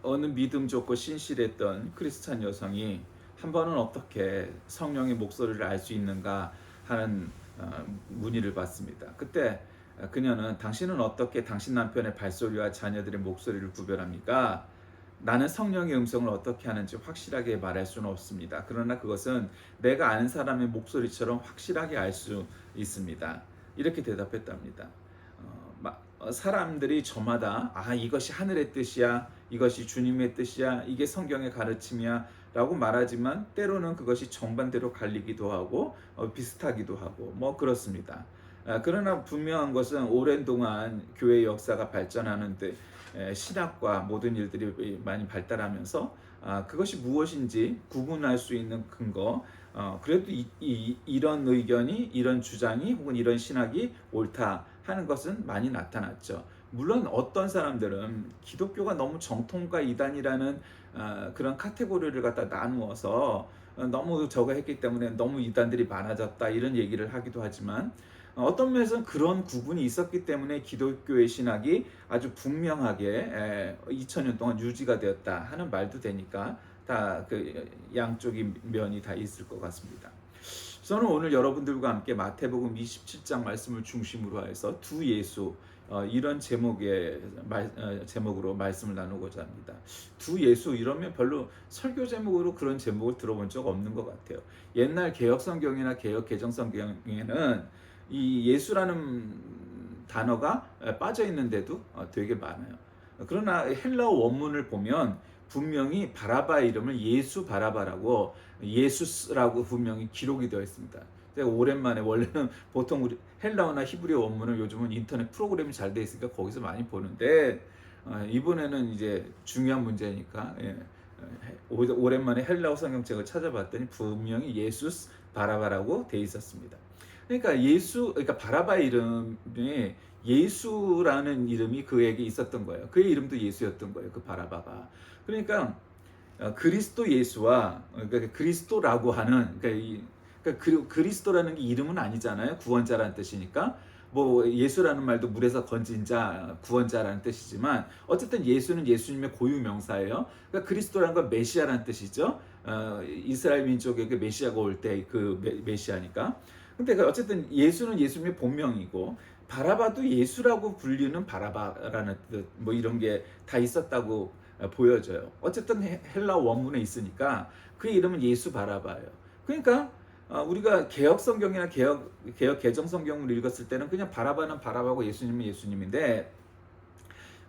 어느 믿음 좋고 신실했던 크리스찬 여성이 한 번은 어떻게 성령의 목소리를 알 수 있는가 하는 문의를 받습니다. 그때 그녀는 당신은 어떻게 당신 남편의 발소리와 자녀들의 목소리를 구별합니까? 나는 성령의 음성을 어떻게 하는지 확실하게 말할 수는 없습니다. 그러나 그것은 내가 아는 사람의 목소리처럼 확실하게 알 수 있습니다. 이렇게 대답했답니다. 사람들이 저마다 이것이 하늘의 뜻이야, 이것이 주님의 뜻이야, 이게 성경의 가르침이야 라고 말하지만 때로는 그것이 정반대로 갈리기도 하고 비슷하기도 하고 뭐 그렇습니다. 그러나 분명한 것은 오랜 동안 교회 역사가 발전하는데 신학과 모든 일들이 많이 발달하면서 그것이 무엇인지 구분할 수 있는 근거, 그래도 이런 의견이, 이런 주장이 혹은 이런 신학이 옳다 하는 것은 많이 나타났죠. 물론 어떤 사람들은 기독교가 너무 정통과 이단이라는 그런 카테고리를 갖다 나누어서 너무 저거 했기 때문에 너무 이단들이 많아졌다 이런 얘기를 하기도 하지만, 어떤 면에서는 그런 구분이 있었기 때문에 기독교의 신학이 아주 분명하게 2000년 동안 유지가 되었다 하는 말도 되니까 다 그 양쪽의 면이 다 있을 것 같습니다. 저는 오늘 여러분들과 함께 마태복음 27장 말씀을 중심으로 해서 두 예수, 이런 제목으로 말씀을 나누고자 합니다. 두 예수 이러면 별로 설교 제목으로 그런 제목을 들어본 적 없는 것 같아요. 옛날 개혁 성경이나 개혁 개정 성경에는 이 예수라는 단어가 빠져 있는데도 되게 많아요. 그러나 헬라어 원문을 보면 분명히 바라바의 이름을 예수 바라바라고, 예수스라고 분명히 기록이 되어 있습니다. 제가 오랜만에, 원래는 보통 우리 헬라어나 히브리어 원문을 요즘은 인터넷 프로그램이 잘 돼 있으니까 거기서 많이 보는데, 이번에는 이제 중요한 문제니까 오랜만에 헬라어 성경책을 찾아봤더니 분명히 예수스 바라바라고 돼 있었습니다. 그러니까 그러니까 바라바의 이름이 예수라는 이름이 그에게 있었던 거예요. 그의 이름도 예수였던 거예요. 그 바라바가. 그러니까 그리스도 예수와, 그러니까 그리스도라고 하는, 그러니까 그리스도라는 게 이름은 아니잖아요. 구원자라는 뜻이니까. 뭐 예수라는 말도 물에서 건진 자, 구원자라는 뜻이지만 어쨌든 예수는 예수님의 고유 명사예요. 그러니까 그리스도라는 건 메시아라는 뜻이죠. 이스라엘 민족에게 메시아가 올 때 그 메시아니까. 근데 어쨌든 예수는 예수님의 본명이고, 바라바도 예수라고 불리는 바라바라는 뜻, 뭐 이런 게 다 있었다고 보여져요. 어쨌든 헬라 원문에 있으니까 그 이름은 예수 바라바예요. 그러니까 우리가 개혁 성경이나 개혁 개정 성경을 읽었을 때는 그냥 바라바는 바라바고 예수님은 예수님인데,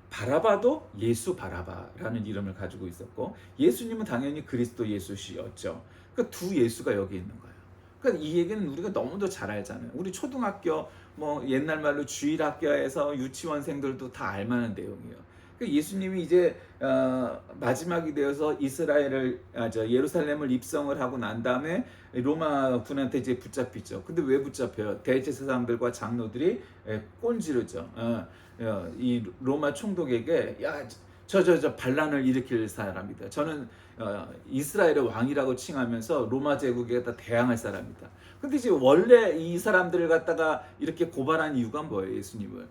바라바도 예수 바라바라는 이름을 가지고 있었고 예수님은 당연히 그리스도 예수시였죠. 그러니까 두 예수가 여기 있는 거예요. 그러니까 이 얘기는 우리가 너무도 잘 알잖아요. 우리 초등학교, 뭐 옛날 말로 주일학교에서 유치원생들도 다 알만한 내용이에요. 그러니까 예수님이 이제 마지막이 되어서 예루살렘을 입성을 하고 난 다음에 로마 군한테 이제 붙잡히죠. 근데 왜 붙잡혀요? 대제사장들과 장로들이 꼰지르죠. 이 로마 총독에게 저 반란을 일으킬 사람이다. 저는 이스라엘의 왕이라고 칭하면서 로마 제국에 다 대항할 사람이다. 근데 이제 원래 이 사람들을 갖다가 이렇게 고발한 이유가 뭐예요? 예수님을.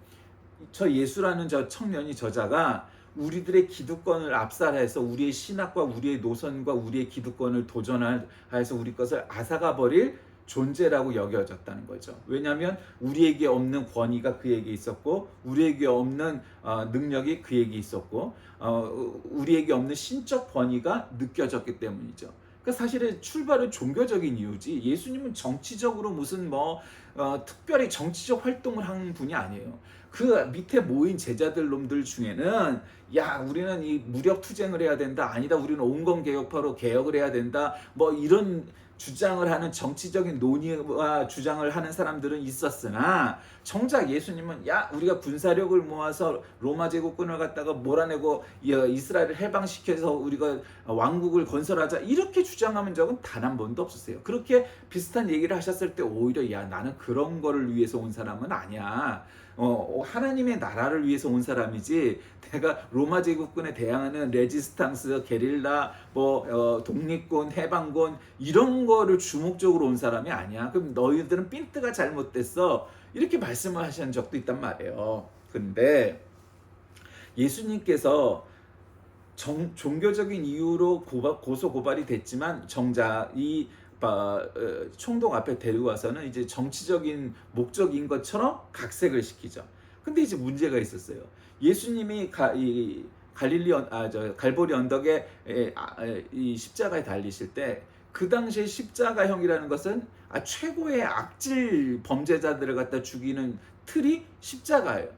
저 예수라는 저 청년이, 저자가 우리들의 기득권을 압살해서 우리의 신학과 우리의 노선과 우리의 기득권을 도전해서 우리 것을 앗아가 버릴 존재라고 여겨졌다는 거죠. 왜냐하면 우리에게 없는 권위가 그에게 있었고, 우리에게 없는 능력이 그에게 있었고, 우리에게 없는 신적 권위가 느껴졌기 때문이죠. 그러니까 사실은 출발은 종교적인 이유지, 예수님은 정치적으로 무슨 특별히 정치적 활동을 한 분이 아니에요. 그 밑에 모인 제자들 놈들 중에는 우리는 이 무력 투쟁을 해야 된다, 아니다 우리는 온건 개혁파로 개혁을 해야 된다, 뭐 이런 주장을 하는, 정치적인 논의와 주장을 하는 사람들은 있었으나, 정작 예수님은 우리가 군사력을 모아서 로마 제국군을 갖다가 몰아내고 이스라엘을 해방시켜서 우리가 왕국을 건설하자 이렇게 주장한 적은 단 한 번도 없었어요. 그렇게 비슷한 얘기를 하셨을 때 오히려 나는 그런 거를 위해서 온 사람은 아니야, 하나님의 나라를 위해서 온 사람이지 내가 로마 제국군에 대항하는 레지스탕스, 게릴라, 독립군, 해방군 이런 거를 주목적으로 온 사람이 아니야. 그럼 너희들은 핀트가 잘못됐어, 이렇게 말씀을 하신 적도 있단 말이에요. 근데 예수님께서 종교적인 이유로 고소 고발이 됐지만 정작 이 총독 앞에 데려와서는 이제 정치적인 목적인 것처럼 각색을 시키죠. 근데 이제 문제가 있었어요. 예수님이 이 갈보리 언덕에 이 십자가에 달리실 때 그 당시에 십자가형이라는 것은 최고의 악질 범죄자들을 갖다 죽이는 틀이 십자가예요.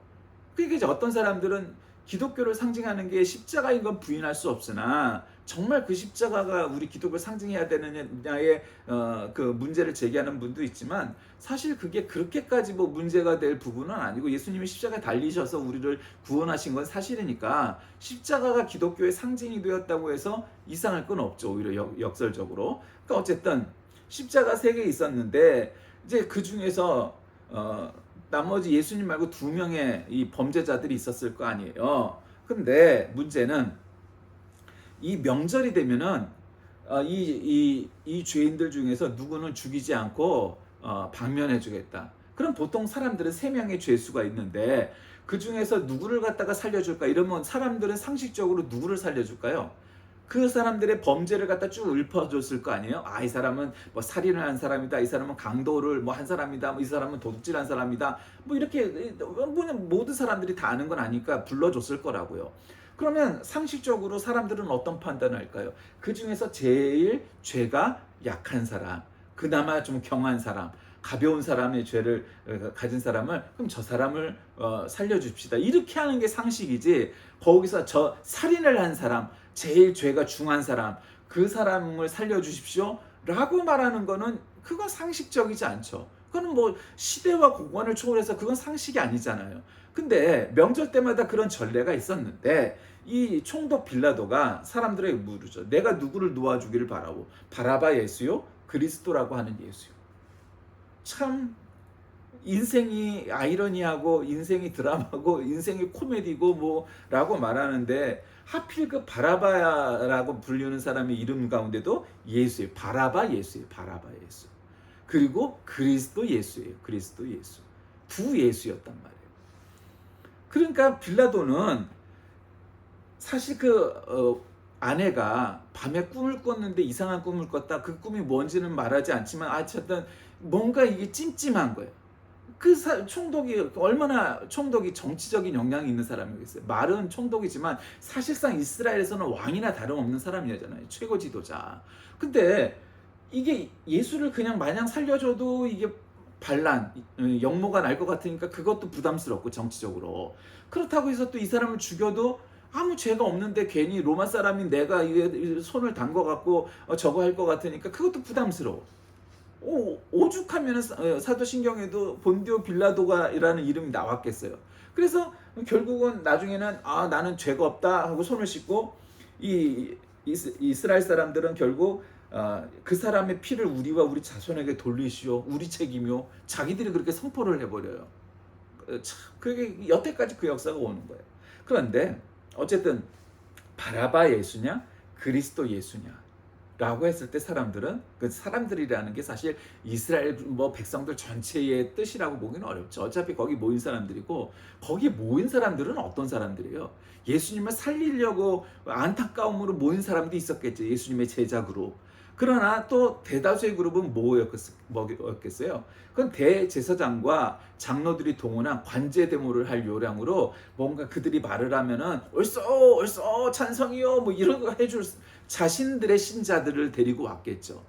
그러니까 이제 어떤 사람들은 기독교를 상징하는 게 십자가인 건 부인할 수 없으나 정말 그 십자가가 우리 기독교를 상징해야 되느냐의 그 문제를 제기하는 분도 있지만 사실 그게 그렇게까지 뭐 문제가 될 부분은 아니고 예수님이 십자가에 달리셔서 우리를 구원하신 건 사실이니까 십자가가 기독교의 상징이 되었다고 해서 이상할 건 없죠. 오히려 역설적으로. 그러니까 어쨌든 십자가 3개 있었는데 이제 그 중에서 나머지 예수님 말고 2명의 이 범죄자들이 있었을 거 아니에요. 근데 문제는 이 명절이 되면은 이 죄인들 중에서 누구는 죽이지 않고 방면해 주겠다. 그럼 보통 사람들은 3명의 죄수가 있는데 그 중에서 누구를 갖다가 살려줄까? 이러면 사람들은 상식적으로 누구를 살려줄까요? 그 사람들의 범죄를 갖다 쭉 읊어줬을 거 아니에요? 이 사람은 뭐 살인을 한 사람이다. 이 사람은 강도를 뭐 한 사람이다. 이 사람은 도둑질한 사람이다. 뭐 이렇게 모든 사람들이 다 아는 건 아니까 불러줬을 거라고요. 그러면 상식적으로 사람들은 어떤 판단을 할까요? 그 중에서 제일 죄가 약한 사람, 그나마 좀 경한 사람, 가벼운 사람의 죄를 가진 사람을 그럼 저 사람을 살려줍시다. 이렇게 하는 게 상식이지. 거기서 저 살인을 한 사람, 제일 죄가 중한 사람, 그 사람을 살려주십시오 라고 말하는 거는 그건 상식적이지 않죠. 그거는 뭐 시대와 공간을 초월해서 그건 상식이 아니잖아요. 근데 명절 때마다 그런 전례가 있었는데 이 총독 빌라도가 사람들에게 물으죠. 내가 누구를 놓아주기를 바라고? 바라바 예수요? 그리스도라고 하는 예수요. 참 인생이 아이러니하고 인생이 드라마고 인생이 코미디고 뭐라고 말하는데 하필 그 바라바라고 불리는 사람의 이름 가운데도 예수예요. 바라바 예수예요. 바라바 예수. 그리고 그리스도 예수예요. 그리스도 예수. 두 예수였단 말이에요. 그러니까 빌라도는 사실 아내가 밤에 꿈을 꿨는데 이상한 꿈을 꿨다. 그 꿈이 뭔지는 말하지 않지만 어쨌든 뭔가 이게 찜찜한 거예요. 총독이 얼마나 총독이 정치적인 영향이 있는 사람이겠어요. 말은 총독이지만 사실상 이스라엘에서는 왕이나 다름없는 사람이잖아요. 최고 지도자. 근데 이게 예수를 그냥 마냥 살려줘도 이게 반란, 역모가 날 것 같으니까 그것도 부담스럽고 정치적으로. 그렇다고 해서 또 이 사람을 죽여도 아무 죄가 없는데 괜히 로마 사람인 내가 손을 담궈 갖고 저거 할 것 같으니까 그것도 부담스러워. 오죽하면 사도신경에도 본디오 빌라도가라는 이름이 나왔겠어요. 그래서 결국은 나중에는 나는 죄가 없다 하고 손을 씻고 이스라엘 사람들은 결국 그 사람의 피를 우리와 우리 자손에게 돌리시오. 우리 책임이요. 자기들이 그렇게 선포를 해버려요. 그게 여태까지 그 역사가 오는 거예요. 그런데 어쨌든 바라바 예수냐 그리스도 예수냐 라고 했을 때 사람들은 그 사람들이라는 게 사실 이스라엘 백성들 전체의 뜻이라고 보기는 어렵죠. 어차피 거기 모인 사람들이고 거기 모인 사람들은 어떤 사람들이에요? 예수님을 살리려고 안타까움으로 모인 사람도 있었겠죠. 예수님의 제자 그룹. 그러나 또 대다수의 그룹은 뭐였겠어요? 그건 대제사장과 장로들이 동원한 관제 데모를 할 요량으로 뭔가 그들이 말을 하면은 옳소 찬성이요 뭐 이런 거 해줄 자신들의 신자들을 데리고 왔겠죠.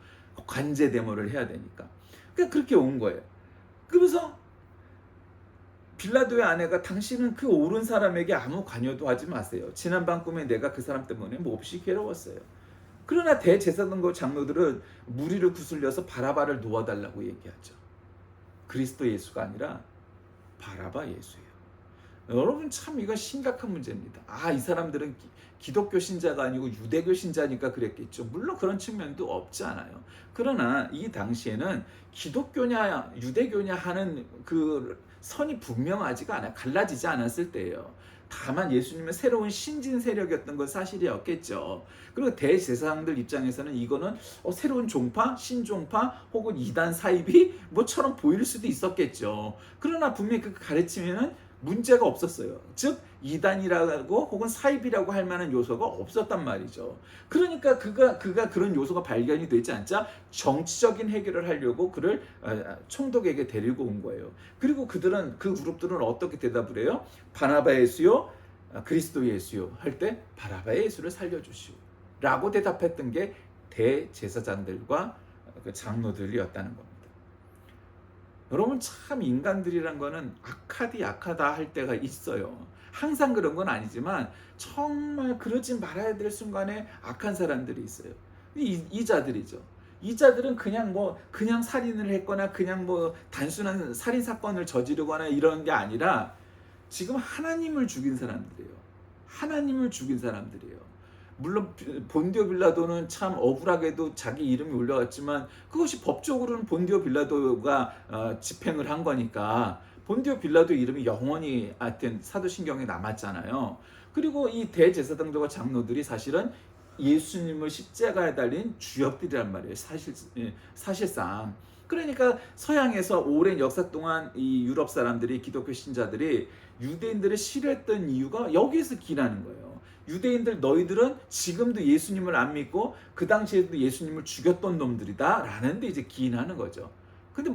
관제 데모를 해야 되니까. 그러니까 그렇게 온 거예요. 그래서 빌라도의 아내가 당신은 그 옳은 사람에게 아무 관여도 하지 마세요. 지난밤 꿈에 내가 그 사람 때문에 몹시 괴로웠어요. 그러나 대제사장과 장로들은 무리를 구슬려서 바라바를 놓아달라고 얘기하죠. 그리스도 예수가 아니라 바라바 예수예요. 여러분 참 이건 심각한 문제입니다. 이 사람들은 기독교 신자가 아니고 유대교 신자니까 그랬겠죠. 물론 그런 측면도 없지 않아요. 그러나 이 당시에는 기독교냐 유대교냐 하는 그 선이 분명하지가 않아요. 갈라지지 않았을 때예요. 다만 예수님은 새로운 신진 세력이었던 건 사실이었겠죠. 그리고 대제사장들 입장에서는 이거는 새로운 종파, 신종파 혹은 이단 사입이 뭐처럼 보일 수도 있었겠죠. 그러나 분명히 그 가르침에는 문제가 없었어요. 즉 이단이라고 혹은 사입이라고 할 만한 요소가 없었단 말이죠. 그러니까 그가 그런 요소가 발견이 되지 않자 정치적인 해결을 하려고 그를 총독에게 데리고 온 거예요. 그리고 그 그룹들은 어떻게 대답을 해요? 바나바 예수요, 그리스도 예수요 할 때 바나바 예수를 살려주시오 라고 대답했던 게 대제사장들과 그 장로들이었다는 겁니다. 여러분, 참 인간들이란 거는 악하다 할 때가 있어요. 항상 그런 건 아니지만 정말 그러지 말아야 될 순간에 악한 사람들이 있어요. 이자들이죠. 이자들은 그냥 살인을 했거나 그냥 단순한 살인 사건을 저지르거나 이런 게 아니라 지금 하나님을 죽인 사람들이에요. 하나님을 죽인 사람들이에요. 물론 본디오 빌라도는 참 억울하게도 자기 이름이 올라왔지만 그것이 법적으로는 본디오 빌라도가 집행을 한 거니까 본디오 빌라도 이름이 영원히 하여튼 사도신경에 남았잖아요. 그리고 이 대제사장들과 장로들이 사실은 예수님을 십자가에 달린 주역들이란 말이에요. 사실상. 그러니까 서양에서 오랜 역사 동안 이 유럽 사람들이, 기독교 신자들이 유대인들을 싫어했던 이유가 여기에서 기나는 거예요. 유대인들, 너희들은 지금도 예수님을 안 믿고 그 당시에도 예수님을 죽였던 놈들이다 라는 데 이제 기인하는 거죠. 근데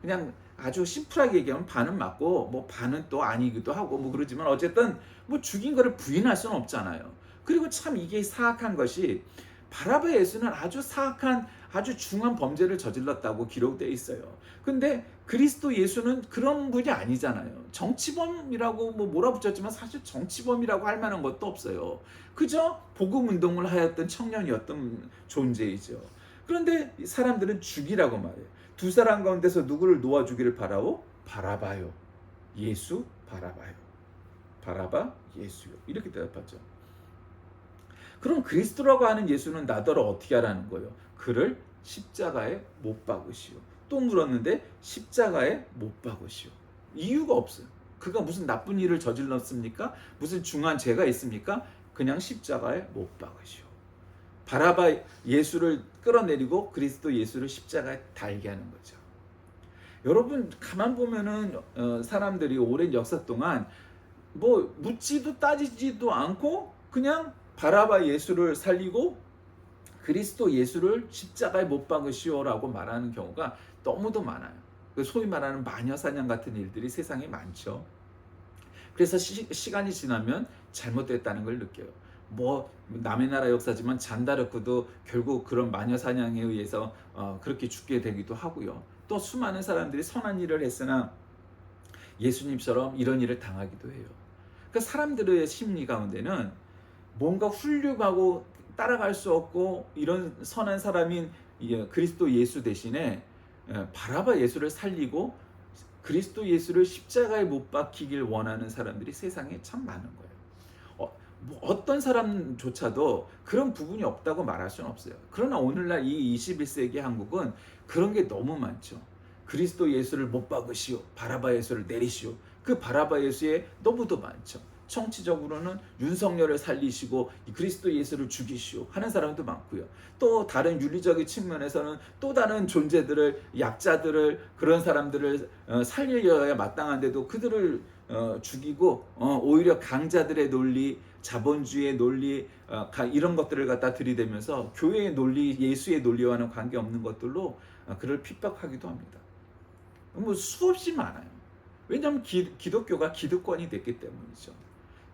그냥 아주 심플하게 얘기하면 반은 맞고 반은 또 아니기도 하고 그러지만 어쨌든 죽인 거를 부인할 수는 없잖아요. 그리고 참 이게 사악한 것이 바라바 예수는 아주 사악한 아주 중한 범죄를 저질렀다고 기록되어 있어요. 근데 그리스도 예수는 그런 분이 아니잖아요. 정치범이라고 몰아붙였지만 사실 정치범이라고 할 만한 것도 없어요. 그저 복음 운동을 하였던 청년이었던 존재이죠. 그런데 사람들은 죽이라고 말해요. 두 사람 가운데서 누구를 놓아주기를 바라오? 바라바요. 예수 바라바요. 바라바 예수요. 이렇게 대답하죠. 그럼 그리스도라고 하는 예수는 나더러 어떻게 하라는 거예요? 그를 십자가에 못 박으시오. 또 물었는데 십자가에 못 박으시오. 이유가 없어요. 그가 무슨 나쁜 일을 저질렀습니까? 무슨 중한 죄가 있습니까? 그냥 십자가에 못 박으시오. 바라바 예수를 끌어내리고 그리스도 예수를 십자가에 달게 하는 거죠. 여러분, 가만 보면은 사람들이 오랜 역사 동안 묻지도 따지지도 않고 그냥 바라바 예수를 살리고 그리스도 예수를 십자가에 못 박으시오라고 말하는 경우가 너무도 많아요. 소위 말하는 마녀사냥 같은 일들이 세상에 많죠. 그래서 시간이 지나면 잘못됐다는 걸 느껴요. 남의 나라 역사지만 잔다르크도 결국 그런 마녀사냥에 의해서 그렇게 죽게 되기도 하고요. 또 수많은 사람들이 선한 일을 했으나 예수님처럼 이런 일을 당하기도 해요. 그러니까 사람들의 심리 가운데는 뭔가 훌륭하고 따라갈 수 없고 이런 선한 사람인 그리스도 예수 대신에 바라바 예수를 살리고 그리스도 예수를 십자가에 못 박히길 원하는 사람들이 세상에 참 많은 거예요. 어떤 사람조차도 그런 부분이 없다고 말할 수는 없어요. 그러나 오늘날 이 21세기 한국은 그런 게 너무 많죠. 그리스도 예수를 못 박으시오. 바라바 예수를 내리시오. 그 바라바 예수에 너무도 많죠. 정치적으로는 윤석열을 살리시고 그리스도 예수를 죽이시오 하는 사람도 많고요. 또 다른 윤리적인 측면에서는 또 다른 존재들을, 약자들을, 그런 사람들을 살려야 마땅한데도 그들을 죽이고 오히려 강자들의 논리, 자본주의의 논리 이런 것들을 갖다 들이대면서 교회의 논리, 예수의 논리와는 관계없는 것들로 그를 핍박하기도 합니다. 수없이 많아요. 왜냐하면 기독교가 기득권이 됐기 때문이죠.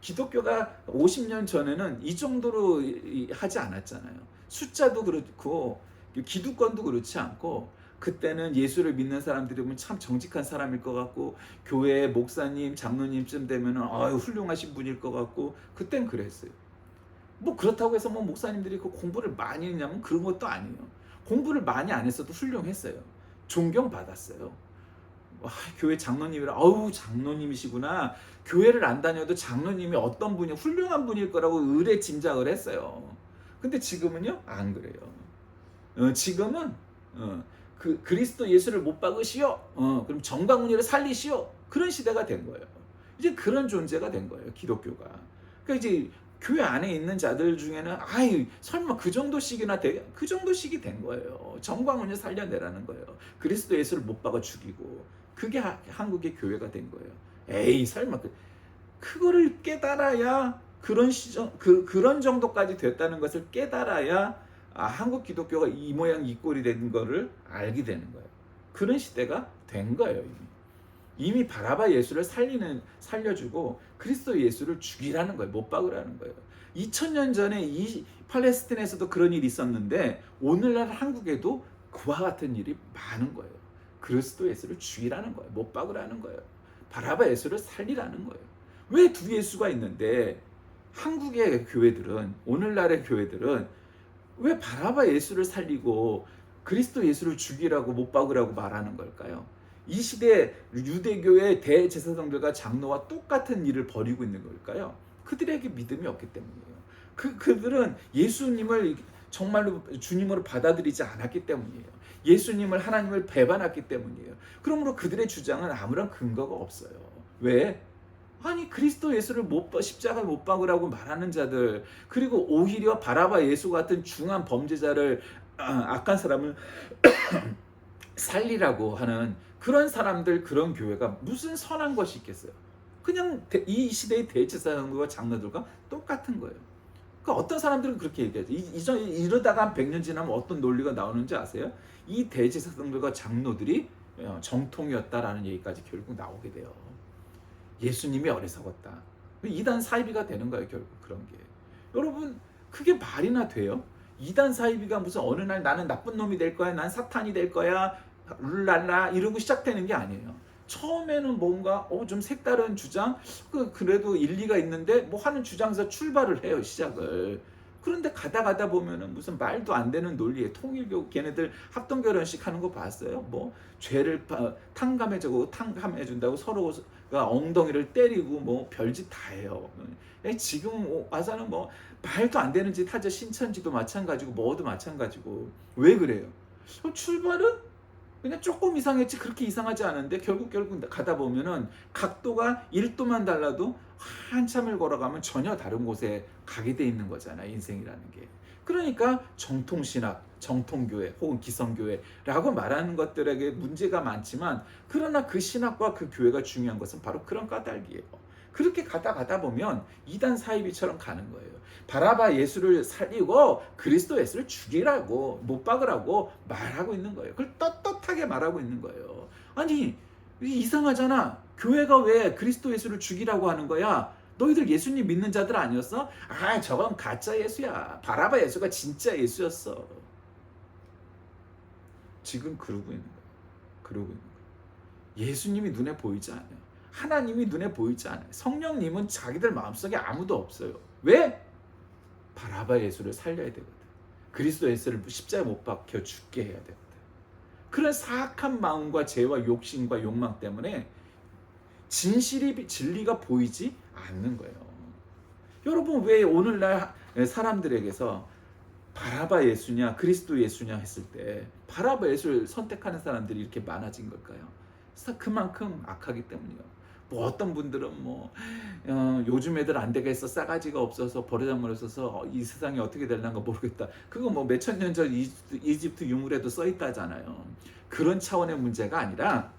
기독교가 50년 전에는 이 정도로 하지 않았잖아요. 숫자도 그렇고 기득권도 그렇지 않고 그때는 예수를 믿는 사람들이 보면 참 정직한 사람일 것 같고 교회 목사님, 장로님쯤 되면은 훌륭하신 분일 것 같고 그땐 그랬어요. 그렇다고 해서 목사님들이 그 공부를 많이 했냐면 그런 것도 아니에요. 공부를 많이 안 했어도 훌륭했어요. 존경받았어요. 교회 장로님이라 장로님이시구나. 교회를 안 다녀도 장로님이 어떤 분이 훌륭한 분일 거라고 의뢰 짐작을 했어요. 근데 지금은요 안 그래요. 지금은 그 그리스도 예수를 못 박으시오. 그럼 정광훈이를 살리시오. 그런 시대가 된 거예요. 이제 그런 존재가 된 거예요, 기독교가. 그러니까 이제 교회 안에 있는 자들 중에는 설마 그 정도씩이나 그 정도씩이 된 거예요. 정광훈을 살려내라는 거예요. 그리스도 예수를 못 박아 죽이고 그게 한국의 교회가 된 거예요. 에이 설마 그거를 깨달아야 그런 시점 그런 정도까지 됐다는 것을 깨달아야 한국 기독교가 이 모양 이 꼴이 된 거를 알게 되는 거예요. 그런 시대가 된 거예요. 이미 바라바 예수를 살려주고 그리스도 예수를 죽이라는 거예요. 못 박으라는 거예요. 2000년 전에 이 팔레스틴에서도 그런 일이 있었는데 오늘날 한국에도 그와 같은 일이 많은 거예요. 그리스도 예수를 죽이라는 거예요. 못 박으라는 거예요. 바라바 예수를 살리라는 거예요. 왜 두 예수가 있는데 한국의 교회들은, 오늘날의 교회들은 왜 바라바 예수를 살리고 그리스도 예수를 죽이라고 못 박으라고 말하는 걸까요? 이 시대 유대교의 대제사장들과 장로와 똑같은 일을 벌이고 있는 걸까요? 그들에게 믿음이 없기 때문이에요. 그들은 예수님을 정말로 주님으로 받아들이지 않았기 때문이에요. 예수님을, 하나님을 배반했기 때문이에요. 그러므로 그들의 주장은 아무런 근거가 없어요. 왜? 아니 그리스도 예수를 십자가에 못 박으라고 말하는 자들, 그리고 오히려 바라바 예수 같은 중한 범죄자를, 악한 사람을 살리라고 하는 그런 사람들, 그런 교회가 무슨 선한 것이 있겠어요? 그냥 이 시대의 대제사장들과 장로들과 똑같은 거예요. 그러니까 어떤 사람들은 그렇게 얘기하죠. 이러다가 한 100년 지나면 어떤 논리가 나오는지 아세요? 이 대제사장들과 장로들이 정통이었다라는 얘기까지 결국 나오게 돼요. 예수님이 어리석었다. 이단 사이비가 되는 거예요. 결국 그런 게. 여러분 그게 말이나 돼요? 이단 사이비가 무슨 어느 날 나는 나쁜 놈이 될 거야, 난 사탄이 될 거야, 룰랄라 이러고 시작되는 게 아니에요. 처음에는 뭔가 좀 색다른 주장, 그래도 일리가 있는데 뭐 하는 주장에서 출발을 해요, 시작을. 그런데 가다 보면은 무슨 말도 안 되는 논리에 통일교, 걔네들 합동결혼식 하는 거 봤어요? 뭐 죄를 탕감해준다고 서로가 엉덩이를 때리고 뭐 별짓 다 해요. 지금 와서는 뭐 말도 안 되는 짓 하죠. 신천지도 마찬가지고 뭐도 마찬가지고. 왜 그래요? 출발은 그냥 조금 이상했지 그렇게 이상하지 않은데 결국 가다 보면은 각도가 1도만 달라도 한참을 걸어가면 전혀 다른 곳에 가게 돼 있는 거잖아요, 인생이라는 게. 그러니까 정통신학, 정통교회 혹은 기성교회라고 말하는 것들에게 문제가 많지만, 그러나 그 신학과 그 교회가 중요한 것은 바로 그런 까닭이에요. 그렇게 가다 보면 이단 사이비처럼 가는 거예요. 바라바 예수를 살리고 그리스도 예수를 죽이라고, 못 박으라고 말하고 있는 거예요. 그걸 떳떳하게 말하고 있는 거예요. 아니 이상하잖아. 교회가 왜 그리스도 예수를 죽이라고 하는 거야? 너희들 예수님 믿는 자들 아니었어? 아 저건 가짜 예수야. 바라바 예수가 진짜 예수였어. 지금 그러고 있는 거예요. 예수님이 눈에 보이지 않아요. 하나님이 눈에 보이지 않아요. 성령님은 자기들 마음속에 아무도 없어요. 왜? 바라바 예수를 살려야 되거든. 그리스도 예수를 십자가에 못 박혀 죽게 해야 되거든. 그런 사악한 마음과 죄와 욕심과 욕망 때문에 진리가 보이지 않는 거예요. 여러분 왜 오늘날 사람들에게서 바라바 예수냐 그리스도 예수냐 했을 때 바라바 예수를 선택하는 사람들이 이렇게 많아진 걸까요? 그만큼 악하기 때문이요. 뭐 어떤 분들은 요즘 애들 안 되겠어, 싸가지가 없어서 버르장머리 없어서 이 세상이 어떻게 될란가 모르겠다. 그거 뭐 몇천 년 전 이집트 유물에도 써 있다잖아요. 그런 차원의 문제가 아니라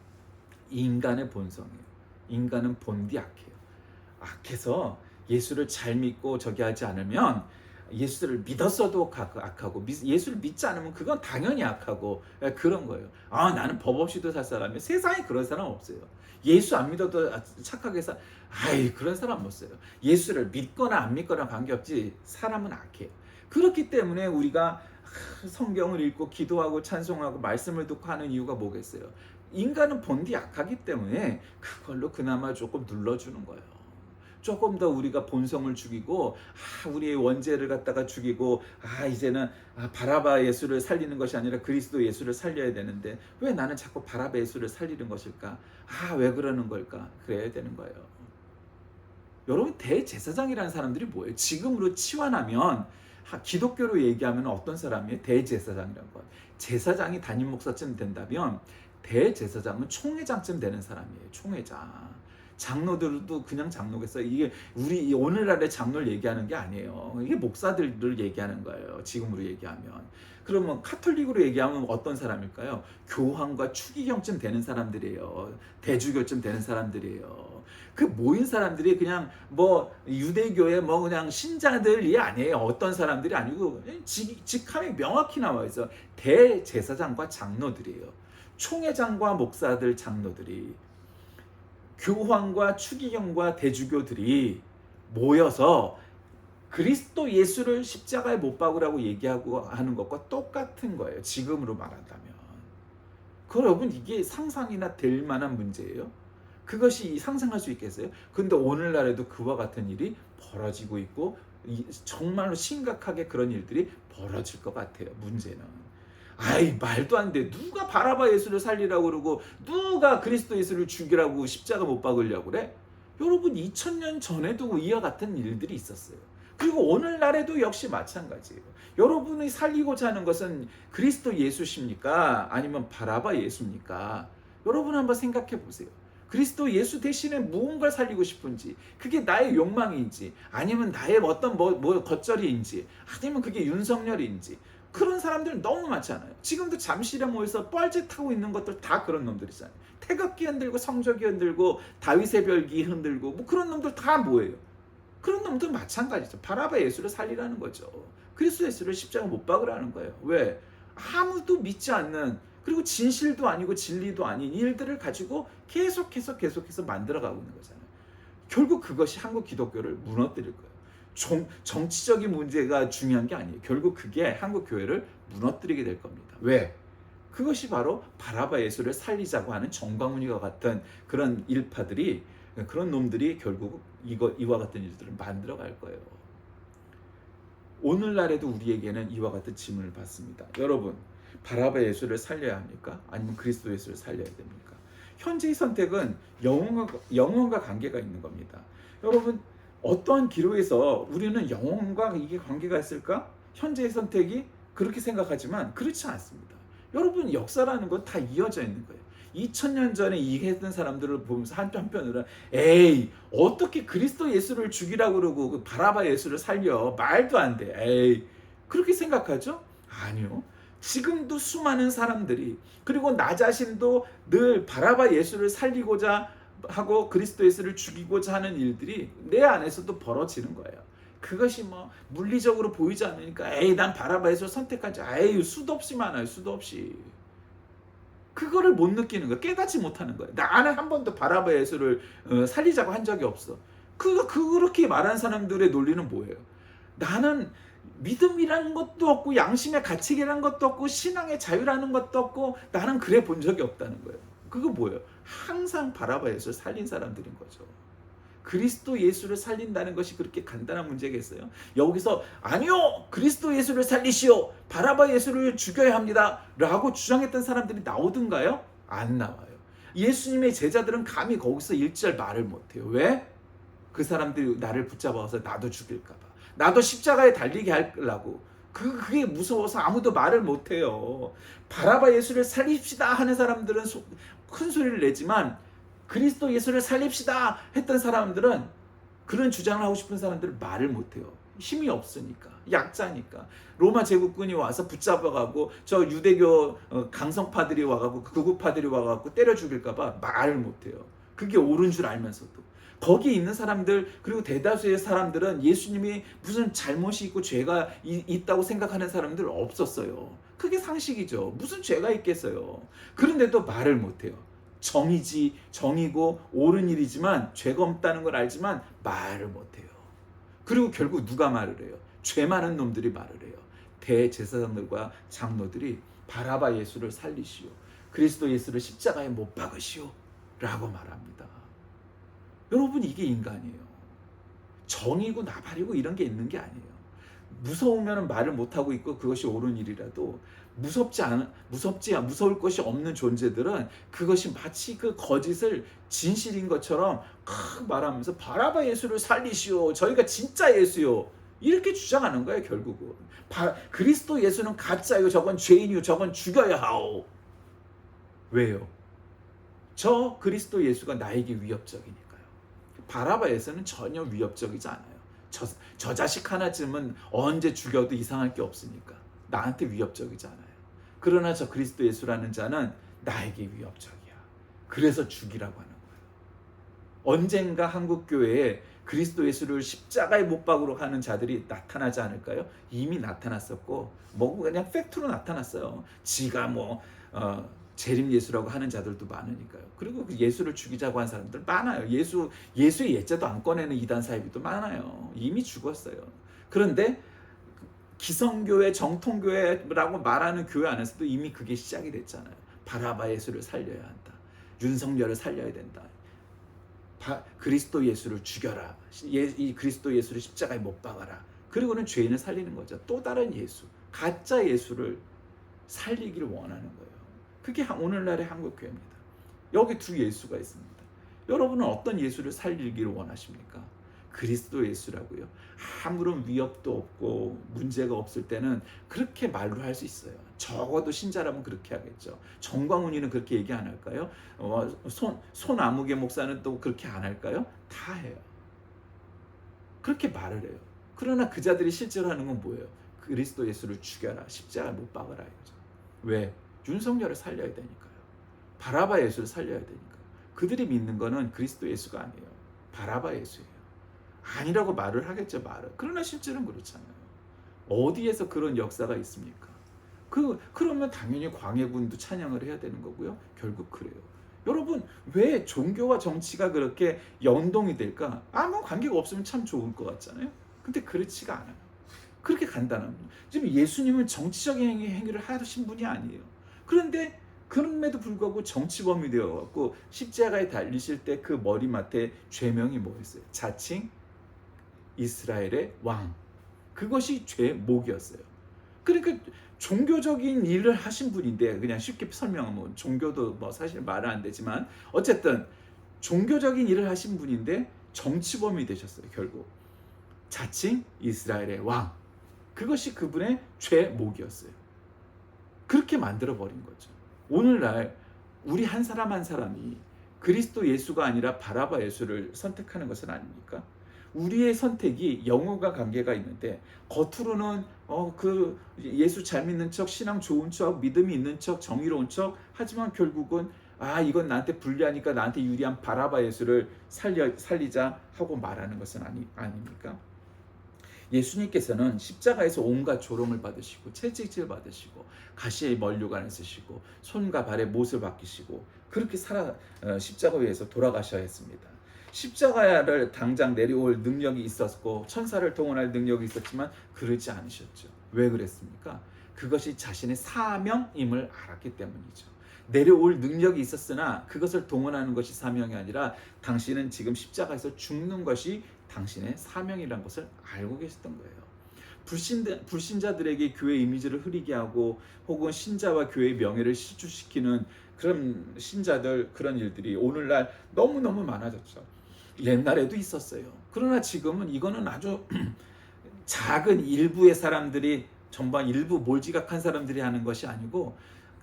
인간의 본성이에요. 인간은 본디 악해요. 악해서 예수를 잘 믿고 저기 하지 않으면, 예수를 믿었어도 악하고 예수를 믿지 않으면 그건 당연히 악하고 그런 거예요. 나는 법 없이도 살 사람이에요. 세상에 그런 사람 없어요. 예수 안 믿어도 착하게 그런 사람 못 써요. 예수를 믿거나 안 믿거나 관계없지 사람은 악해요. 그렇기 때문에 우리가 성경을 읽고 기도하고 찬송하고 말씀을 듣고 하는 이유가 뭐겠어요? 인간은 본디 악하기 때문에 그걸로 그나마 조금 눌러주는 거예요. 조금 더 우리가 본성을 죽이고 우리의 원죄를 갖다가 죽이고 이제는 바라바 예수를 살리는 것이 아니라 그리스도 예수를 살려야 되는데 왜 나는 자꾸 바라바 예수를 살리는 것일까? 왜 그러는 걸까? 그래야 되는 거예요. 여러분 대제사장이라는 사람들이 뭐예요? 지금으로 치환하면 기독교로 얘기하면 어떤 사람이에요? 대제사장이라는 거예요. 제사장이 담임 목사쯤 된다면 대제사장은 총회장쯤 되는 사람이에요. 총회장. 장로들도 그냥 장로겠어요. 이게 우리 오늘날의 장로를 얘기하는 게 아니에요. 이게 목사들을 얘기하는 거예요. 지금으로 얘기하면. 그러면 카톨릭으로 얘기하면 어떤 사람일까요? 교황과 추기경쯤 되는 사람들이에요. 대주교쯤 되는 사람들이에요. 그 모인 사람들이 그냥 뭐 유대교의 뭐 그냥 신자들이 아니에요. 어떤 사람들이 아니고 직함이 명확히 나와 있어. 대제사장과 장로들이에요. 총회장과 목사들, 장로들이, 교황과 추기경과 대주교들이 모여서 그리스도 예수를 십자가에 못 박으라고 얘기하고 하는 것과 똑같은 거예요. 지금으로 말한다면. 그 여러분, 이게 상상이나 될 만한 문제예요? 그것이 상상할 수 있겠어요? 근데 오늘날에도 그와 같은 일이 벌어지고 있고 정말로 심각하게 그런 일들이 벌어질 것 같아요. 문제는 아이, 말도 안 돼. 누가 바라바 예수를 살리라고 그러고 누가 그리스도 예수를 죽이라고 십자가 못 박으려고 그래? 여러분, 2000년 전에도 이와 같은 일들이 있었어요. 그리고 오늘날에도 역시 마찬가지예요. 여러분이 살리고자 하는 것은 그리스도 예수십니까? 아니면 바라바 예수입니까? 여러분 한번 생각해 보세요. 그리스도 예수 대신에 무언가를 살리고 싶은지, 그게 나의 욕망인지, 아니면 나의 어떤 겉절이인지, 아니면 그게 윤석열인지, 그런 사람들 너무 많잖아요. 지금도 잠실에 모여서 뻘짓하고 있는 것들 다 그런 놈들이잖아요. 태극기 흔들고 성적이 흔들고 다윗의 별기 흔들고 뭐 그런 놈들 다 뭐예요? 그런 놈들 마찬가지죠. 바라바 예수를 살리라는 거죠. 그리스도 예수를 십자가 못 박으라는 거예요. 왜? 아무도 믿지 않는, 그리고 진실도 아니고 진리도 아닌 일들을 가지고 계속해서 만들어가고 있는 거잖아요. 결국 그것이 한국 기독교를 무너뜨릴 거예요. 정치적인 문제가 중요한 게 아니에요. 결국 그게 한국 교회를 무너뜨리게 될 겁니다. 왜? 그것이 바로 바라바 예수를 살리자고 하는 정광훈이와 같은 그런 일파들이, 그런 놈들이 결국 이와 같은 일들을 만들어 갈 거예요. 오늘날에도 우리에게는 이와 같은 질문을 받습니다. 여러분, 바라바 예수를 살려야 합니까? 아니면 그리스도 예수를 살려야 됩니까? 현재의 선택은 영혼과 관계가 있는 겁니다. 여러분, 어떠한 기로에서 우리는 영혼과 이게 관계가 있을까? 현재의 선택이 그렇게 생각하지만 그렇지 않습니다. 여러분, 역사라는 건 다 이어져 있는 거예요. 2000년 전에 이해했던 사람들을 보면서 한편으로는 에이, 어떻게 그리스도 예수를 죽이라고 그러고 그 바라바 예수를 살려? 말도 안 돼. 에이, 그렇게 생각하죠? 아니요. 지금도 수많은 사람들이, 그리고 나 자신도 늘 바라바 예수를 살리고자 하고 그리스도 예수를 죽이고자 하는 일들이 내 안에서도 벌어지는 거예요. 그것이 뭐 물리적으로 보이지 않으니까 에이, 난 바라바 예수를 선택하지. 에이, 수도 없이 많아요. 수도 없이. 그거를 못 느끼는 거예요. 깨닫지 못하는 거예요. 나는 한 번도 바라바 예수를 살리자고 한 적이 없어. 그렇게 말하는 사람들의 논리는 뭐예요? 나는 믿음이라는 것도 없고 양심의 가책이라는 것도 없고 신앙의 자유라는 것도 없고 나는 그래 본 적이 없다는 거예요. 그거 뭐예요? 항상 바라바 예수를 살린 사람들인 거죠. 그리스도 예수를 살린다는 것이 그렇게 간단한 문제겠어요? 여기서 아니요, 그리스도 예수를 살리시오, 바라바 예수를 죽여야 합니다 라고 주장했던 사람들이 나오던가요? 안 나와요. 예수님의 제자들은 감히 거기서 일절 말을 못해요. 왜? 그 사람들이 나를 붙잡아서 나도 죽일까 봐, 나도 십자가에 달리게 하려고. 그게 무서워서 아무도 말을 못해요. 바라바 예수를 살립시다 하는 사람들은 큰 소리를 내지만 그리스도 예수를 살립시다 했던 사람들은, 그런 주장을 하고 싶은 사람들은 말을 못해요. 힘이 없으니까, 약자니까. 로마 제국군이 와서 붙잡아가고 저 유대교 강성파들이 와가고 극우파들이 와가고 때려 죽일까 봐 말을 못해요. 그게 옳은 줄 알면서도. 거기 있는 사람들, 그리고 대다수의 사람들은 예수님이 무슨 잘못이 있고 죄가 있다고 생각하는 사람들 없었어요. 그게 상식이죠. 무슨 죄가 있겠어요. 그런데도 말을 못해요. 정이고 옳은 일이지만 죄가 없다는 걸 알지만 말을 못해요. 그리고 결국 누가 말을 해요? 죄 많은 놈들이 말을 해요. 대제사장들과 장로들이 바라바 예수를 살리시오, 그리스도 예수를 십자가에 못 박으시오 라고 말합니다. 여러분, 이게 인간이에요. 정이고 나발이고 이런 게 있는 게 아니에요. 무서우면 말을 못하고 있고 그것이 옳은 일이라도 무서울 것이 없는 존재들은 그것이 마치 그 거짓을 진실인 것처럼 말하면서 바라바 예수를 살리시오, 저희가 진짜 예수요, 이렇게 주장하는 거예요. 결국은 그리스도 예수는 가짜요, 저건 죄인이요, 저건 죽여야 하오. 왜요? 저 그리스도 예수가 나에게 위협적이니까요. 바라바 예수는 전혀 위협적이지 않아요. 저 자식 하나쯤은 언제 죽여도 이상할 게 없으니까 나한테 위협적이지 않아요. 그러나 저 그리스도 예수라는 자는 나에게 위협적이야. 그래서 죽이라고 하는 거예요. 언젠가 한국 교회에 그리스도 예수를 십자가에 못 박으러 가는 자들이 나타나지 않을까요? 이미 나타났었고 뭐 그냥 팩트로 나타났어요. 지가 뭐 재림 예수라고 하는 자들도 많으니까요. 그리고 그 예수를 죽이자고 한 사람들 많아요. 예수의 예자도 안 꺼내는 이단 사이비도 많아요. 이미 죽었어요. 그런데 기성교회, 정통교회라고 말하는 교회 안에서도 이미 그게 시작이 됐잖아요. 바라바 예수를 살려야 한다. 윤석열을 살려야 된다. 그리스도 예수를 죽여라. 이 그리스도 예수를 십자가에 못 박아라. 그리고는 죄인을 살리는 거죠. 또 다른 예수, 가짜 예수를 살리기를 원하는 거예요. 그게 오늘날의 한국교회입니다. 여기 두 예수가 있습니다. 여러분은 어떤 예수를 살리기를 원하십니까? 그리스도 예수라고요. 아무런 위협도 없고 문제가 없을 때는 그렇게 말로 할 수 있어요. 적어도 신자라면 그렇게 하겠죠. 정광훈이는 그렇게 얘기 안 할까요? 손아무개 목사는 또 그렇게 안 할까요? 다 해요. 그렇게 말을 해요. 그러나 그 자들이 실제로 하는 건 뭐예요? 그리스도 예수를 죽여라. 십자가에 못 박아라 이거죠. 왜? 윤석열을 살려야 되니까요. 바라바 예수를 살려야 되니까요. 그들이 믿는 거는 그리스도 예수가 아니에요. 바라바 예수예요. 아니라고 말을 하겠죠, 말을. 그러나 실제로는 그렇잖아요. 어디에서 그런 역사가 있습니까? 그러면 당연히 광해군도 찬양을 해야 되는 거고요. 결국 그래요. 여러분, 왜 종교와 정치가 그렇게 연동이 될까? 아무 관계가 없으면 참 좋을 것 같잖아요. 근데 그렇지가 않아요. 그렇게 간단합니다. 지금 예수님은 정치적인 행위를 하신 분이 아니에요. 그런데 그럼에도 불구하고 정치범이 되어갖고 십자가에 달리실 때 그 머리맡에 죄명이 뭐였어요? 자칭 이스라엘의 왕. 그것이 죄목이었어요. 그러니까 종교적인 일을 하신 분인데, 그냥 쉽게 설명하면 종교도 뭐 사실 말은 안 되지만 어쨌든 종교적인 일을 하신 분인데 정치범이 되셨어요. 결국 자칭 이스라엘의 왕. 그것이 그분의 죄목이었어요. 그렇게 만들어 버린 거죠. 오늘날 우리 한 사람 한 사람이 그리스도 예수가 아니라 바라바 예수를 선택하는 것은 아닙니까? 우리의 선택이 영혼과 관계가 있는데, 겉으로는 그 예수 잘 믿는 척, 신앙 좋은 척, 믿음이 있는 척, 정의로운 척 하지만 결국은 이건 나한테 불리하니까 나한테 유리한 바라바 예수를 살리자 하고 말하는 것은 아닙니까? 예수님께서는 십자가에서 온갖 조롱을 받으시고 채찍질 받으시고 가시의 면류관을 쓰시고 손과 발에 못을 박히시고 그렇게 십자가 위에서 돌아가셔야 했습니다. 십자가를 당장 내려올 능력이 있었고 천사를 동원할 능력이 있었지만 그러지 않으셨죠. 왜 그랬습니까? 그것이 자신의 사명임을 알았기 때문이죠. 내려올 능력이 있었으나 그것을 동원하는 것이 사명이 아니라 당신은 지금 십자가에서 죽는 것이 당신의 사명이라는 것을 알고 계셨던 거예요. 불신자들에게 교회 이미지를 흐리게 하고 혹은 신자와 교회의 명예를 실추시키는 그런 신자들, 그런 일들이 오늘날 너무너무 많아졌죠. 옛날에도 있었어요. 그러나 지금은 이거는 아주 작은 일부의 사람들이, 전반 일부 몰지각한 사람들이 하는 것이 아니고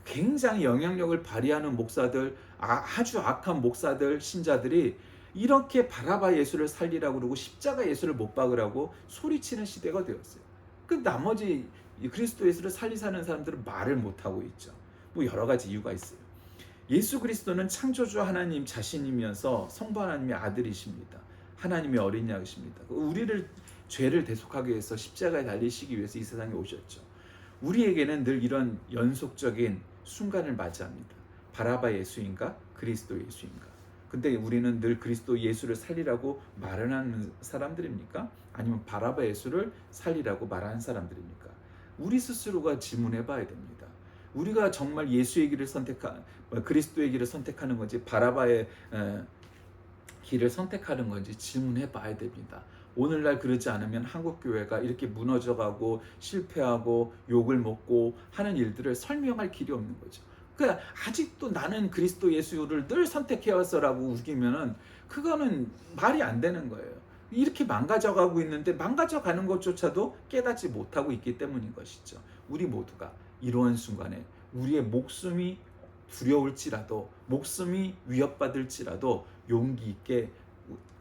굉장히 영향력을 발휘하는 목사들, 아주 악한 목사들, 신자들이 이렇게 바라바 예수를 살리라고 그러고 십자가 예수를 못 박으라고 소리치는 시대가 되었어요. 그 나머지 그리스도 예수를 살리사는 사람들은 말을 못하고 있죠. 뭐 여러 가지 이유가 있어요. 예수 그리스도는 창조주 하나님 자신이면서 성부 하나님의 아들이십니다. 하나님의 어린 양이십니다. 우리를 죄를 대속하기 위해서 십자가에 달리시기 위해서 이 세상에 오셨죠. 우리에게는 늘 이런 연속적인 순간을 맞이합니다. 바라바 예수인가? 그리스도 예수인가? 근데 우리는 늘 그리스도 예수를 살리라고 말하는 사람들입니까? 아니면 바라바 예수를 살리라고 말하는 사람들입니까? 우리 스스로가 질문해 봐야 됩니다. 우리가 정말 예수의 길을 그리스도의 길을 선택하는 건지 바라바의 길을 선택하는 건지 질문해 봐야 됩니다. 오늘날 그러지 않으면 한국교회가 이렇게 무너져가고 실패하고 욕을 먹고 하는 일들을 설명할 길이 없는 거죠. 그러니까 아직도 나는 그리스도 예수를 늘 선택해왔어라고 우기면은 그거는 말이 안 되는 거예요. 이렇게 망가져가고 있는데 망가져가는 것조차도 깨닫지 못하고 있기 때문인 것이죠. 우리 모두가 이러한 순간에 우리의 목숨이 두려울지라도, 목숨이 위협받을지라도 용기 있게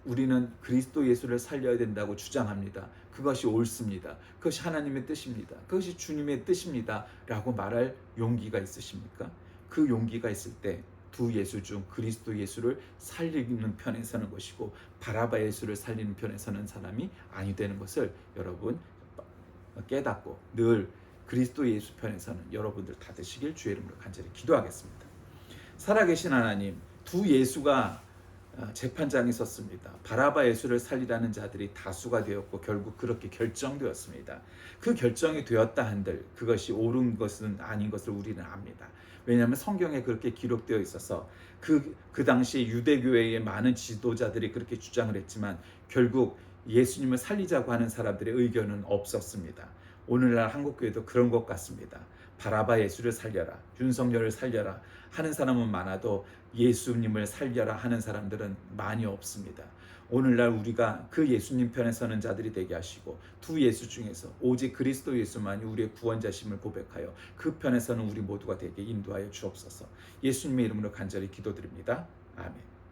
우리는 그리스도 예수를 살려야 된다고 주장합니다. 그것이 옳습니다. 그것이 하나님의 뜻입니다. 그것이 주님의 뜻입니다. 라고 말할 용기가 있으십니까? 그 용기가 있을 때 두 예수 중 그리스도 예수를 살리는 편에 서는 것이고 바라바 예수를 살리는 편에 서는 사람이 아니 되는 것을 여러분 깨닫고 늘 그리스도 예수 편에 서는 여러분들 다 되시길 주의 이름으로 간절히 기도하겠습니다. 살아계신 하나님, 두 예수가 재판장에 섰습니다. 바라바 예수를 살리라는 자들이 다수가 되었고 결국 그렇게 결정되었습니다. 그 결정이 되었다 한들 그것이 옳은 것은 아닌 것을 우리는 압니다. 왜냐하면 성경에 그렇게 기록되어 있어서 그 당시에 유대교회의 많은 지도자들이 그렇게 주장을 했지만 결국 예수님을 살리자고 하는 사람들의 의견은 없었습니다. 오늘날 한국교회도 그런 것 같습니다. 바라바 예수를 살려라, 윤석열을 살려라 하는 사람은 많아도 예수님을 살려라 하는 사람들은 많이 없습니다. 오늘날 우리가 그 예수님 편에 서는 자들이 되게 하시고 두 예수 중에서 오직 그리스도 예수만이 우리의 구원자심을 고백하여 그 편에 서는 우리 모두가 되게 인도하여 주옵소서. 예수님의 이름으로 간절히 기도드립니다. 아멘.